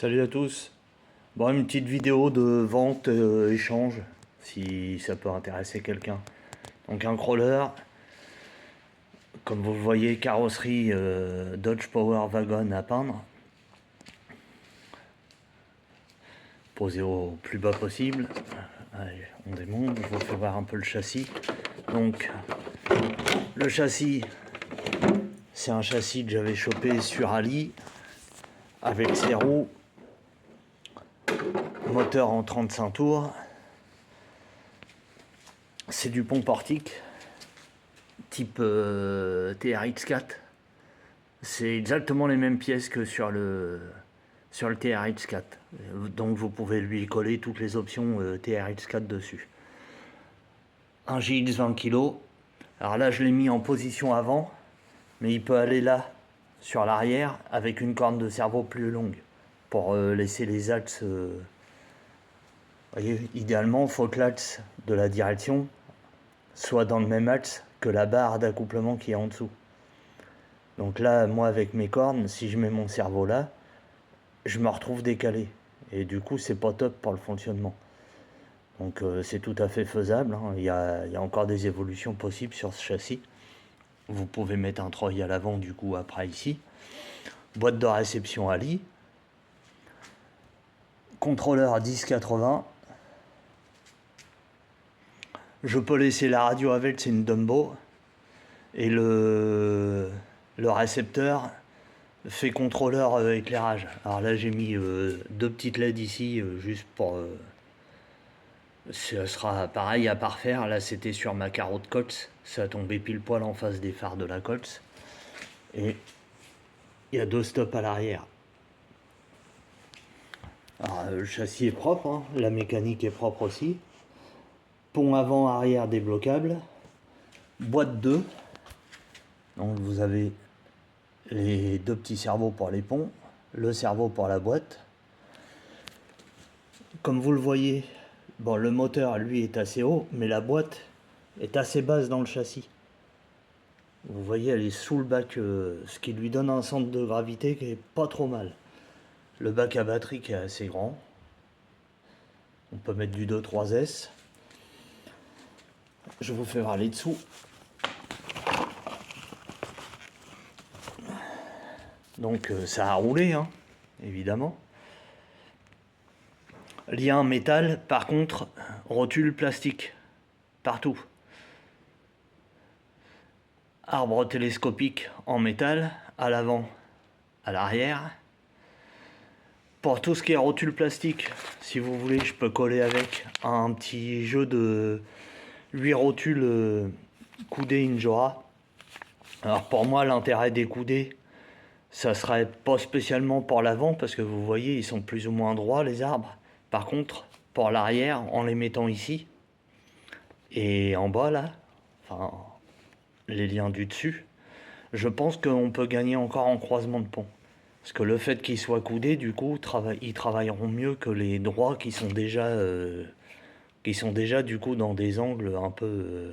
Salut à tous. Bon, une petite vidéo de vente échange, si ça peut intéresser quelqu'un. Donc un crawler, comme vous le voyez, carrosserie Dodge Power Wagon à peindre, posé au plus bas possible. Allez, on démonte, je vous fais voir un peu le châssis. Donc le châssis, c'est un châssis que j'avais chopé sur Ali avec ses roues, moteur en 35 tours. C'est du pont portique type TRX4. C'est exactement les mêmes pièces que sur le TRX4. Donc vous pouvez lui coller toutes les options TRX4 dessus. Un GX 20 kg. Alors là je l'ai mis en position avant, mais il peut aller là sur l'arrière avec une corne de cerveau plus longue pour laisser les axes. Voyez, idéalement, il faut que l'axe de la direction soit dans le même axe que la barre d'accouplement qui est en dessous. Donc là, moi avec mes cornes, si je mets mon cerveau là, je me retrouve décalé. Et du coup, c'est pas top pour le fonctionnement. Donc c'est tout à fait faisable, hein. Il y a encore des évolutions possibles sur ce châssis. Vous pouvez mettre un treuil à l'avant du coup après ici. Boîte de réception Ali. Contrôleur 1080. Je peux laisser la radio avec, c'est une Dumbo. Et le récepteur fait contrôleur éclairage. Alors là j'ai mis deux petites LED ici juste pour... ce sera pareil à parfaire. Là c'était sur ma carreau de Cots. Ça a tombé pile poil en face des phares de la Cots. Et il y a deux stops à l'arrière. Alors le châssis est propre, hein. La mécanique est propre aussi. Pont avant-arrière débloquable. Boîte 2. Donc vous avez les deux petits cerveaux pour les ponts, le cerveau pour la boîte. Comme vous le voyez, bon, le moteur lui est assez haut, mais la boîte est assez basse dans le châssis. Vous voyez, elle est sous le bac, ce qui lui donne un centre de gravité qui est pas trop mal. Le bac à batterie qui est assez grand. On peut mettre du 2.3S. Je vous fais voir les dessous. Donc ça a roulé, hein, évidemment. Lien métal, par contre, rotule plastique, partout. Arbre télescopique en métal, à l'avant, à l'arrière. Pour tout ce qui est rotule plastique, si vous voulez, je peux coller avec un petit jeu de 8 rotules coudées Injora. Alors pour moi, l'intérêt des coudées, ça serait pas spécialement pour l'avant, parce que vous voyez, ils sont plus ou moins droits, les arbres. Par contre, pour l'arrière, en les mettant ici, et en bas là, enfin, les liens du dessus, je pense qu'on peut gagner encore en croisement de pont. Parce que le fait qu'ils soient coudés, du coup, ils travailleront mieux que les droits qui sont déjà du coup dans des angles un peu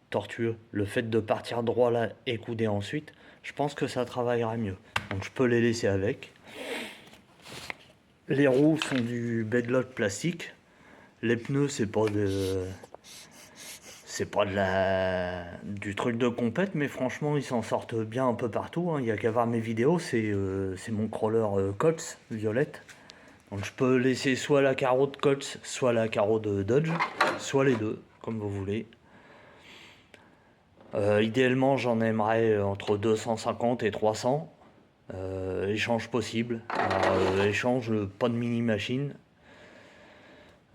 tortueux. Le fait de partir droit là et couder ensuite, je pense que ça travaillera mieux. Donc je peux les laisser avec. Les roues sont du bedlock plastique. Les pneus, c'est pas du truc de compète, mais franchement ils s'en sortent bien un peu partout, hein. Il n'y a qu'à voir mes vidéos, c'est mon crawler Cots violette. Donc je peux laisser soit la carreau de Cots, soit la carreau de Dodge, soit les deux, comme vous voulez. Idéalement j'en aimerais entre 250 et 300. Échange possible. Alors, échange, pas de mini machine.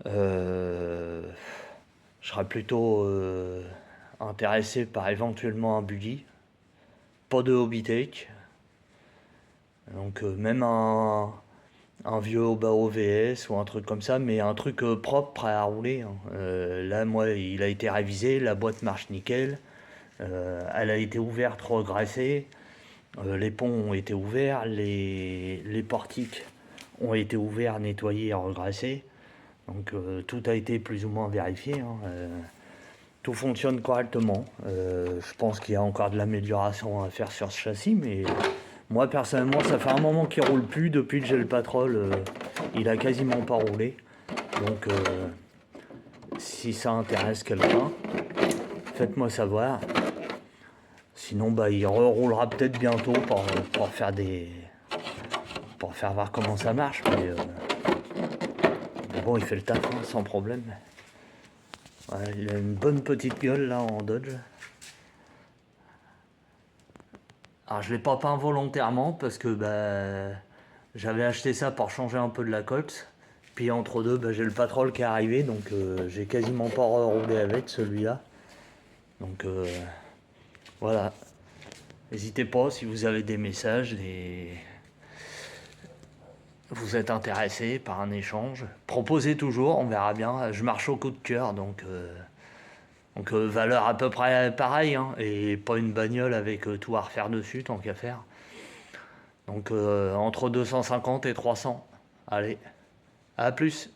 Je serais plutôt intéressé par éventuellement un buggy. Pas de Hobbytech. Donc même un vieux Obao VS ou un truc comme ça, mais un truc propre, prêt à rouler, hein. Là, moi, il a été révisé, la boîte marche nickel. Elle a été ouverte, regraissée. Les ponts ont été ouverts, les portiques ont été ouverts, nettoyés et regraissés. Donc tout a été plus ou moins vérifié, hein. Tout fonctionne correctement. Je pense qu'il y a encore de l'amélioration à faire sur ce châssis, mais moi personnellement ça fait un moment qu'il roule plus depuis que j'ai le Patrol. Il a quasiment pas roulé. Donc si ça intéresse quelqu'un, faites-moi savoir. Sinon bah il reroulera peut-être bientôt pour faire pour faire voir comment ça marche. Mais bon, il fait le taf hein, sans problème. Ouais, il a une bonne petite gueule là en Dodge. Alors je l'ai pas peint volontairement parce que bah, j'avais acheté ça pour changer un peu de la Colt. Puis entre deux, bah, j'ai le Patrol qui est arrivé, donc j'ai quasiment pas roulé avec celui-là. Donc voilà. N'hésitez pas si vous avez des messages et vous êtes intéressé par un échange. Proposez toujours, on verra bien. Je marche au coup de cœur, donc valeur à peu près pareille, hein, et pas une bagnole avec tout à refaire dessus, tant qu'à faire. Donc entre 250 et 300. Allez, à plus.